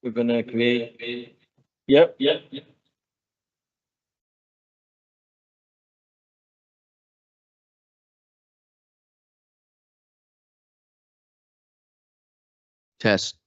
We're gonna create. Yep, yep, yep. Test.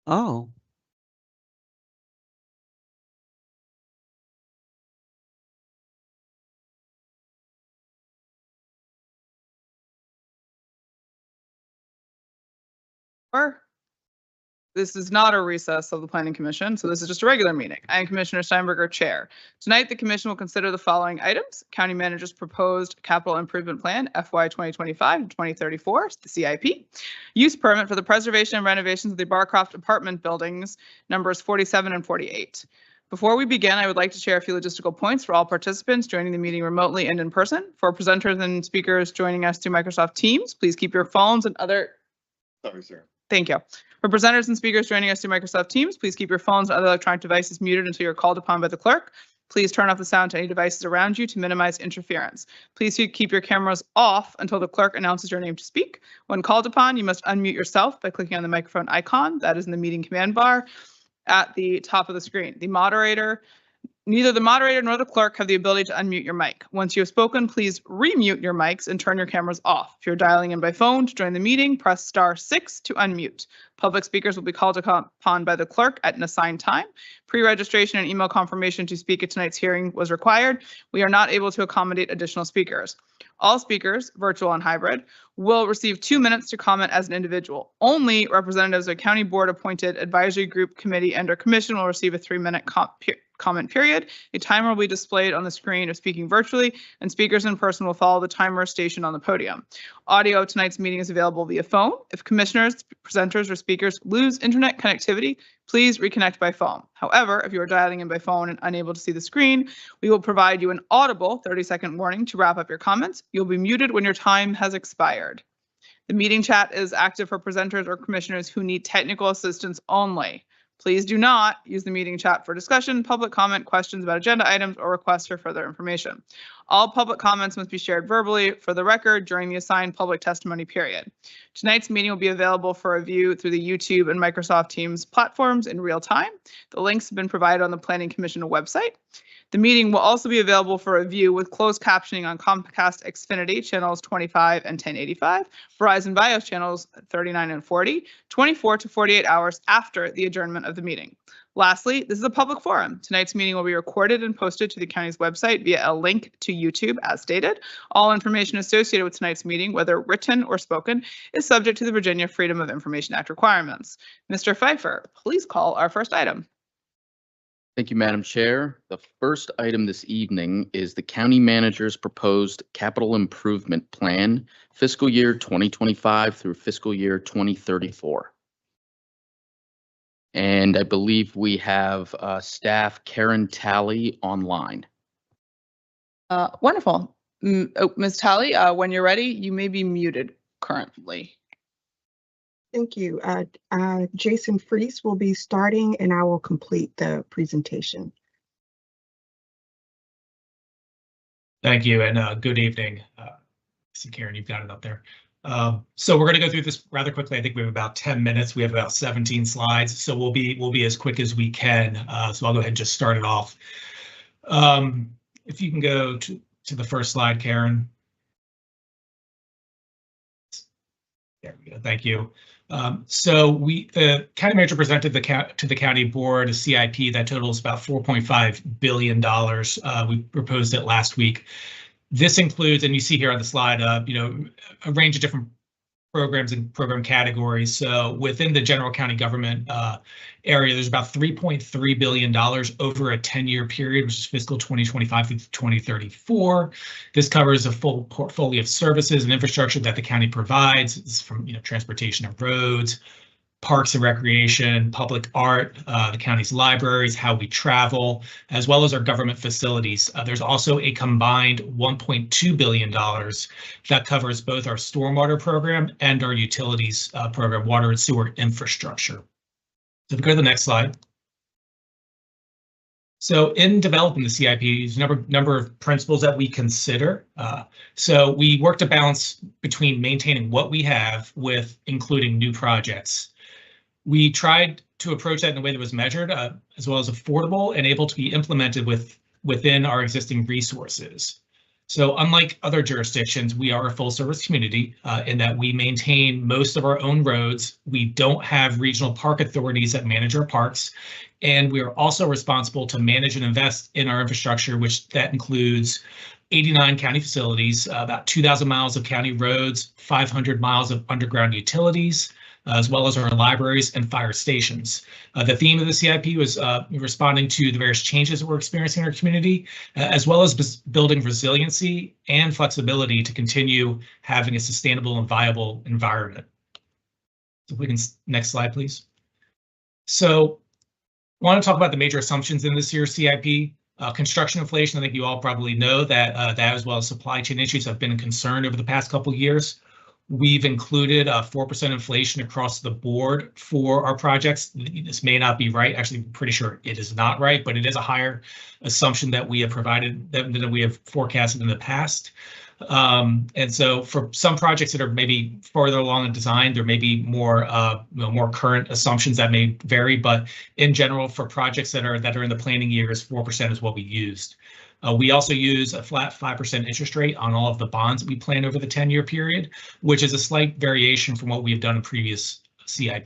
Oh. This is not a recess of the Planning Commission, so this is just a regular meeting. I am Commissioner Steinberger, Chair. Tonight, the Commission will consider the following items: County Manager's proposed Capital Improvement Plan FY 2025 to 2034, the CIP, use permit for the preservation and renovations of the Barcroft apartment buildings, numbers 47 and 48. Before we begin, I would like to share a few logistical points for all participants joining the meeting remotely and in person. For presenters and speakers joining us through Microsoft Teams, please keep your phones and other. Sorry, sir. Thank you. For presenters and speakers joining us through Microsoft Teams, please keep your phones and other electronic devices muted until you're called upon by the clerk. Please turn off the sound to any devices around you to minimize interference. Please keep your cameras off until the clerk announces your name to speak. When called upon, you must unmute yourself by clicking on the microphone icon that is in the meeting command bar at the top of the screen. Neither the moderator nor the clerk have the ability to unmute your mic. Once you have spoken, please remute your mics and turn your cameras off. If you're dialing in by phone to join the meeting, press *6 to unmute. Public speakers will be called upon by the clerk at an assigned time. Pre-registration and email confirmation to speak at tonight's hearing was required. We are not able to accommodate additional speakers. All speakers, virtual and hybrid, will receive 2 minutes to comment as an individual. Only representatives of county board appointed advisory group, committee, and/or commission will receive a 3-minute comment period. A timer will be displayed on the screen if speaking virtually, and speakers in person will follow the timer stationed on the podium. Audio of tonight's meeting is available via phone. If commissioners, presenters, or speakers lose internet connectivity, please reconnect by phone. However, if you are dialing in by phone and unable to see the screen, we will provide you an audible 30-second warning to wrap up your comments. You'll be muted when your time has expired. The meeting chat is active for presenters or commissioners who need technical assistance only. Please do not use the meeting chat for discussion, public comment, questions about agenda items, or requests for further information. All public comments must be shared verbally for the record during the assigned public testimony period. Tonight's meeting will be available for review through the YouTube and Microsoft Teams platforms in real time. The links have been provided on the Planning Commission website. The meeting will also be available for review with closed captioning on Comcast Xfinity channels 25 and 1085, Verizon Bios channels 39 and 40, 24 to 48 hours after the adjournment of the meeting. Lastly, this is a public forum. Tonight's meeting will be recorded and posted to the county's website via a link to YouTube as stated. All information associated with tonight's meeting, whether written or spoken, is subject to the Virginia Freedom of Information Act requirements. Mr. Pfeiffer, please call our first item. Thank you, Madam Chair. The first item this evening is the County Manager's proposed Capital Improvement Plan, fiscal year 2025 through fiscal year 2034. And I believe we have staff Karen Talley online. Wonderful. Ms. Talley, when you're ready, you may be muted currently. Thank you. Jason Freese will be starting and I will complete the presentation. Thank you and good evening. See, Karen, you've got it up there. So we're going to go through this rather quickly. I think we have about 10 minutes. We have about 17 slides, so we'll be as quick as we can. So I'll go ahead and just start it off. If you can go to the first slide, Karen. There we go. Thank you. So the county manager presented to the county board a CIP that totals about $4.5 billion. We proposed it last week. This includes, and you see here on the slide, a range of different programs and program categories. So within the general county government area, there's about $3.3 billion over a 10-year period, which is fiscal 2025 through 2034. This covers a full portfolio of services and infrastructure that the county provides. It's from transportation of roads, parks and recreation, public art, the county's libraries, how we travel, as well as our government facilities. There's also a combined $1.2 billion that covers both our stormwater program and our utilities program, water and sewer infrastructure. So if we go to the next slide. So in developing the CIP, there's a number of principles that we consider. So we work to balance between maintaining what we have with including new projects. We tried to approach that in a way that was measured, as well as affordable and able to be implemented within our existing resources. So unlike other jurisdictions, we are a full service community in that we maintain most of our own roads. We don't have regional park authorities that manage our parks. And we are also responsible to manage and invest in our infrastructure, which that includes 89 county facilities, about 2,000 miles of county roads, 500 miles of underground utilities, as well as our libraries and fire stations. The theme of the CIP was responding to the various changes that we're experiencing in our community, as well as building resiliency and flexibility to continue having a sustainable and viable environment. So if we can, next slide, please. So I want to talk about the major assumptions in this year's CIP. Construction inflation, I think you all probably know that that as well as supply chain issues have been a concern over the past couple of years. We've included 4% inflation across the board for our projects. This may not be right. Actually, I'm pretty sure it is not right, but it is a higher assumption that we have provided than we have forecasted in the past. And so for some projects that are maybe further along in design, there may be more more current assumptions that may vary. But in general, for projects that are in the planning years, 4% is what we used. We also use a flat 5% interest rate on all of the bonds that we plan over the 10-year period, which is a slight variation from what we have done in previous CIP.